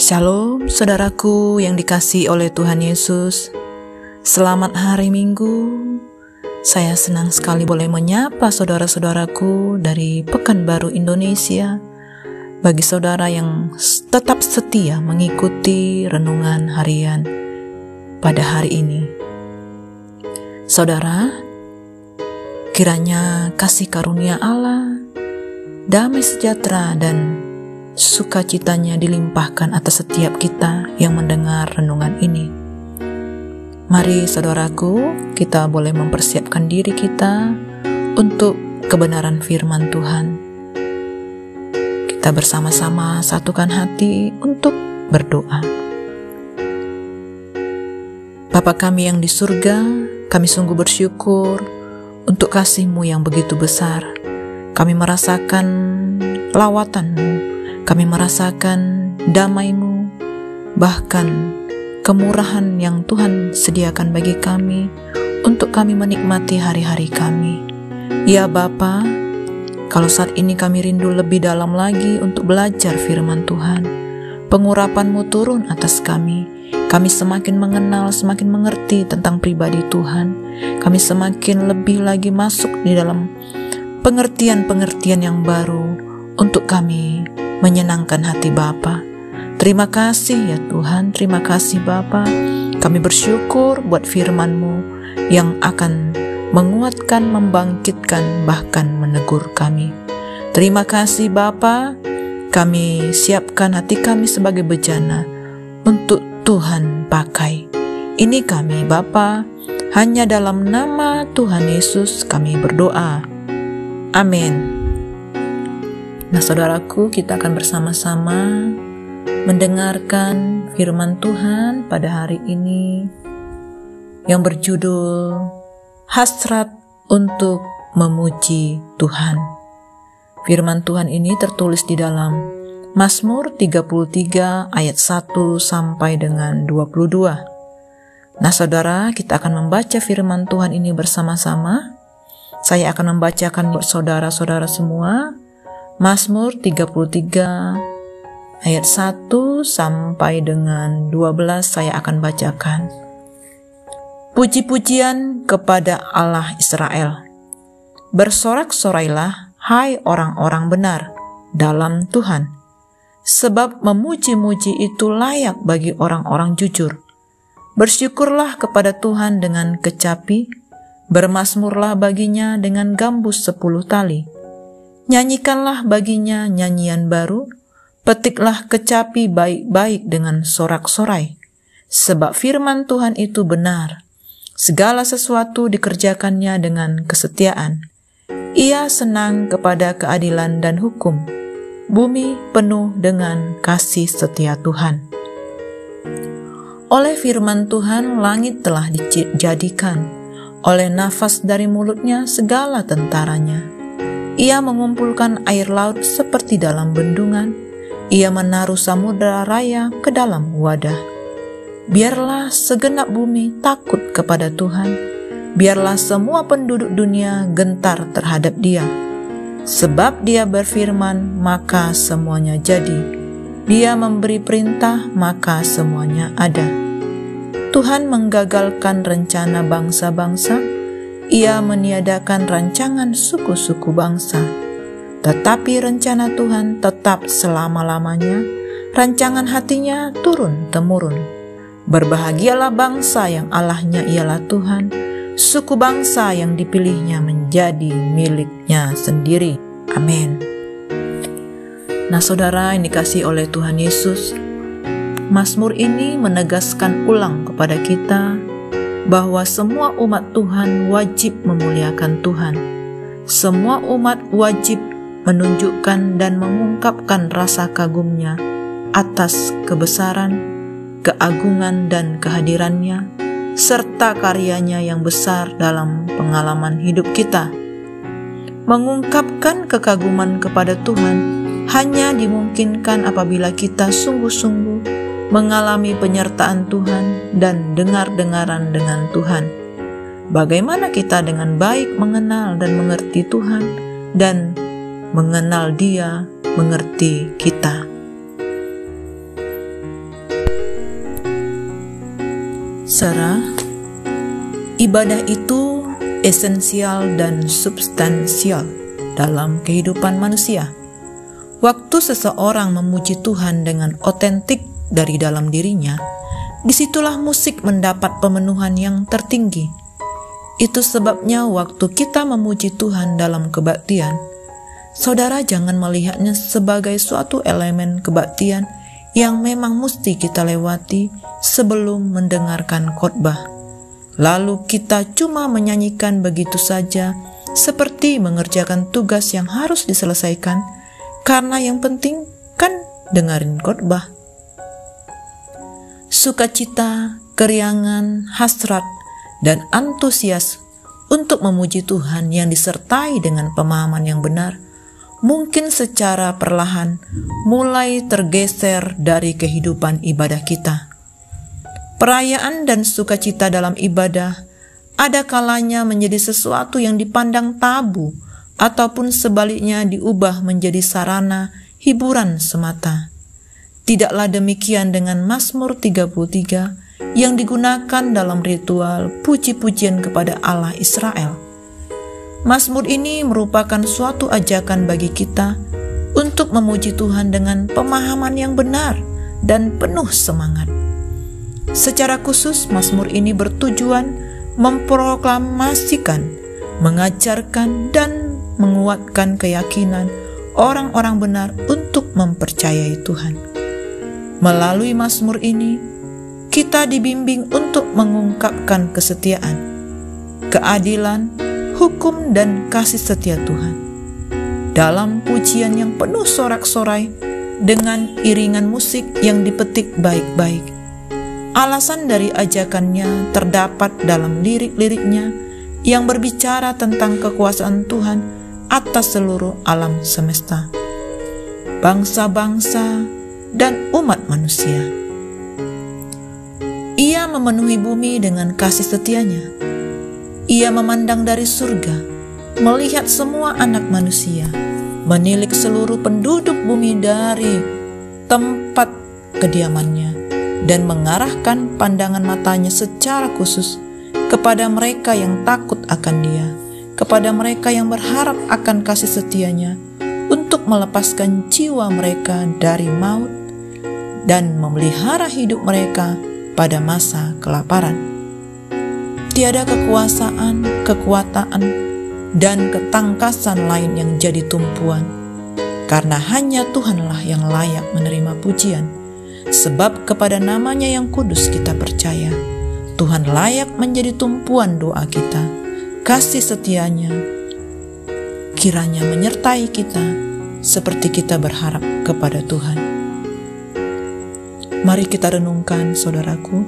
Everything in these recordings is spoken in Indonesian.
Shalom saudaraku yang dikasihi oleh Tuhan Yesus. Selamat hari Minggu. Saya senang sekali boleh menyapa saudara-saudaraku dari Pekanbaru, Indonesia. Bagi saudara yang tetap setia mengikuti renungan harian pada hari ini. Saudara, kiranya kasih karunia Allah, damai sejahtera dan sukacitanya dilimpahkan atas setiap kita yang mendengar renungan ini. Mari saudaraku, kita boleh mempersiapkan diri kita untuk kebenaran firman Tuhan. Kita bersama-sama satukan hati untuk berdoa. Bapa kami yang di surga, kami sungguh bersyukur untuk kasih-Mu yang begitu besar. Kami merasakan lawatan-Mu, kami merasakan damai-Mu, bahkan kemurahan yang Tuhan sediakan bagi kami untuk kami menikmati hari-hari kami. Ya Bapa, kalau saat ini kami rindu lebih dalam lagi untuk belajar firman Tuhan, pengurapan-Mu turun atas kami. Kami semakin mengenal, semakin mengerti tentang pribadi Tuhan. Kami semakin lebih lagi masuk di dalam pengertian-pengertian yang baru untuk kami menyenangkan hati Bapa. Terima kasih ya Tuhan, terima kasih Bapa. Kami bersyukur buat firman-Mu yang akan menguatkan, membangkitkan, bahkan menegur kami. Terima kasih Bapa. Kami siapkan hati kami sebagai bejana untuk Tuhan pakai. Ini kami Bapa, hanya dalam nama Tuhan Yesus kami berdoa. Amin. Nah saudaraku, kita akan bersama-sama mendengarkan firman Tuhan pada hari ini yang berjudul Hasrat untuk Memuji Tuhan. Firman Tuhan ini tertulis di dalam Mazmur 33 ayat 1 sampai dengan 22. Nah saudara, kita akan membaca firman Tuhan ini bersama-sama. Saya akan membacakan buat saudara-saudara semua. Mazmur 33 ayat 1 sampai dengan 12 saya akan bacakan. Puji-pujian kepada Allah Israel. Bersorak-sorailah, hai orang-orang benar, dalam Tuhan. Sebab memuji-muji itu layak bagi orang-orang jujur. Bersyukurlah kepada Tuhan dengan kecapi, bermazmurlah baginya dengan gambus 10 tali. Nyanyikanlah baginya nyanyian baru, petiklah kecapi baik-baik dengan sorak-sorai. Sebab firman Tuhan itu benar, segala sesuatu dikerjakannya dengan kesetiaan. Ia senang kepada keadilan dan hukum, bumi penuh dengan kasih setia Tuhan. Oleh firman Tuhan langit telah dijadikan, oleh nafas dari mulutnya segala tentaranya. Ia mengumpulkan air laut seperti dalam bendungan. Ia menaruh samudera raya ke dalam wadah. Biarlah segenap bumi takut kepada Tuhan. Biarlah semua penduduk dunia gentar terhadap Dia. Sebab Dia berfirman, maka semuanya jadi. Dia memberi perintah, maka semuanya ada. Tuhan menggagalkan rencana bangsa-bangsa. Ia meniadakan rancangan suku-suku bangsa. Tetapi rencana Tuhan tetap selama-lamanya, rancangan hatinya turun-temurun. Berbahagialah bangsa yang Allahnya ialah Tuhan, suku bangsa yang dipilihnya menjadi miliknya sendiri. Amin. Nah saudara yang dikasihi oleh Tuhan Yesus, Mazmur ini menegaskan ulang kepada kita bahwa semua umat Tuhan wajib memuliakan Tuhan. Semua umat wajib menunjukkan dan mengungkapkan rasa kagumnya atas kebesaran, keagungan dan kehadirannya, serta karyanya yang besar dalam pengalaman hidup kita. Mengungkapkan kekaguman kepada Tuhan hanya dimungkinkan apabila kita sungguh-sungguh mengalami penyertaan Tuhan dan dengar-dengaran dengan Tuhan. Bagaimana kita dengan baik mengenal dan mengerti Tuhan dan mengenal Dia mengerti kita. Saudara, ibadah itu esensial dan substansial dalam kehidupan manusia. Waktu seseorang memuji Tuhan dengan otentik dari dalam dirinya, disitulah musik mendapat pemenuhan yang tertinggi. Itu sebabnya waktu kita memuji Tuhan dalam kebaktian, saudara jangan melihatnya sebagai suatu elemen kebaktian yang memang mesti kita lewati sebelum mendengarkan khotbah. Lalu kita cuma menyanyikan begitu saja, seperti mengerjakan tugas yang harus diselesaikan, karena yang penting kan dengerin khotbah. Sukacita, keriangan, hasrat, dan antusias untuk memuji Tuhan yang disertai dengan pemahaman yang benar, mungkin secara perlahan mulai tergeser dari kehidupan ibadah kita. Perayaan dan sukacita dalam ibadah ada kalanya menjadi sesuatu yang dipandang tabu, ataupun sebaliknya diubah menjadi sarana hiburan semata. Tidaklah demikian dengan Mazmur 33 yang digunakan dalam ritual puji-pujian kepada Allah Israel. Mazmur ini merupakan suatu ajakan bagi kita untuk memuji Tuhan dengan pemahaman yang benar dan penuh semangat. Secara khusus, Mazmur ini bertujuan memproklamasikan, mengajarkan, dan menguatkan keyakinan orang-orang benar untuk mempercayai Tuhan. Melalui Mazmur ini, kita dibimbing untuk mengungkapkan kesetiaan, keadilan, hukum, dan kasih setia Tuhan. Dalam pujian yang penuh sorak-sorai dengan iringan musik yang dipetik baik-baik. Alasan dari ajakannya terdapat dalam lirik-liriknya yang berbicara tentang kekuasaan Tuhan atas seluruh alam semesta, bangsa-bangsa, dan umat manusia. Ia memenuhi bumi dengan kasih setianya. Ia memandang dari surga, melihat semua anak manusia, menilik seluruh penduduk bumi dari tempat kediamannya, dan mengarahkan pandangan matanya secara khusus kepada mereka yang takut akan Dia, kepada mereka yang berharap akan kasih setianya untuk melepaskan jiwa mereka dari maut dan memelihara hidup mereka pada masa kelaparan. Tiada kekuasaan, kekuatan, dan ketangkasan lain yang jadi tumpuan, karena hanya Tuhanlah yang layak menerima pujian, sebab kepada namanya yang kudus kita percaya. Tuhan layak menjadi tumpuan doa kita. Kasih setianya kiranya menyertai kita seperti kita berharap kepada Tuhan. Mari kita renungkan, saudaraku,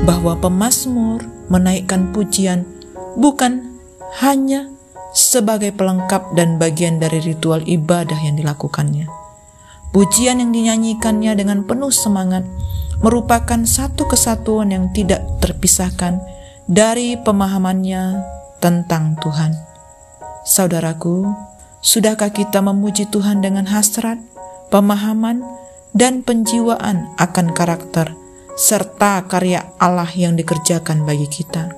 bahwa pemazmur menaikkan pujian bukan hanya sebagai pelengkap dan bagian dari ritual ibadah yang dilakukannya. Pujian yang dinyanyikannya dengan penuh semangat merupakan satu kesatuan yang tidak terpisahkan dari pemahamannya tentang Tuhan. Saudaraku, sudahkah kita memuji Tuhan dengan hasrat, pemahaman, dan penjiwaan akan karakter serta karya Allah yang dikerjakan bagi kita?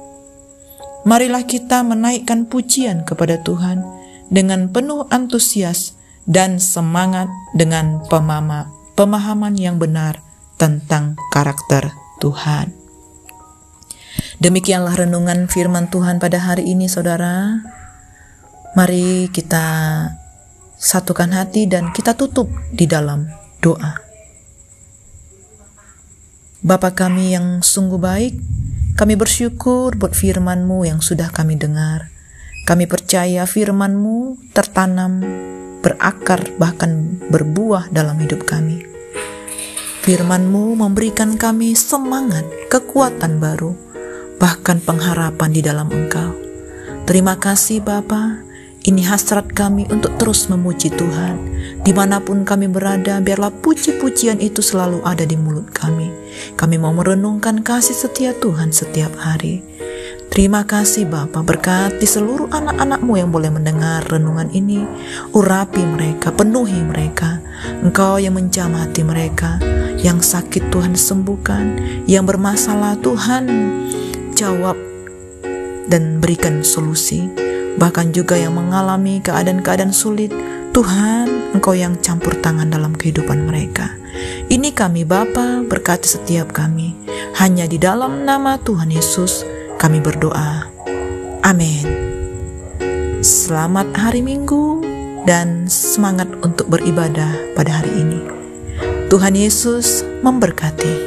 Marilah kita menaikkan pujian kepada Tuhan dengan penuh antusias dan semangat dengan pemahaman yang benar tentang karakter Tuhan. Demikianlah renungan firman Tuhan pada hari ini, saudara. Mari kita satukan hati dan kita tutup di dalam doa. Bapa kami yang sungguh baik, kami bersyukur buat firman-Mu yang sudah kami dengar. Kami percaya firman-Mu tertanam, berakar, bahkan berbuah dalam hidup kami. Firman-Mu memberikan kami semangat, kekuatan baru, bahkan pengharapan di dalam Engkau. Terima kasih Bapa. Ini hasrat kami untuk terus memuji Tuhan. Dimanapun kami berada, biarlah puji-pujian itu selalu ada di mulut kami. Kami mau merenungkan kasih setia Tuhan setiap hari. Terima kasih Bapa, berkati seluruh anak-anak-Mu yang boleh mendengar renungan ini. Urapi mereka, penuhi mereka. Engkau yang menjamah hati mereka. Yang sakit Tuhan sembuhkan, yang bermasalah Tuhan jawab dan berikan solusi. Bahkan juga yang mengalami keadaan-keadaan sulit, Tuhan, Engkau yang campur tangan dalam kehidupan mereka. Ini kami Bapa, berkati setiap kami. Hanya di dalam nama Tuhan Yesus kami berdoa. Amin. Selamat hari Minggu dan semangat untuk beribadah pada hari ini. Tuhan Yesus memberkati.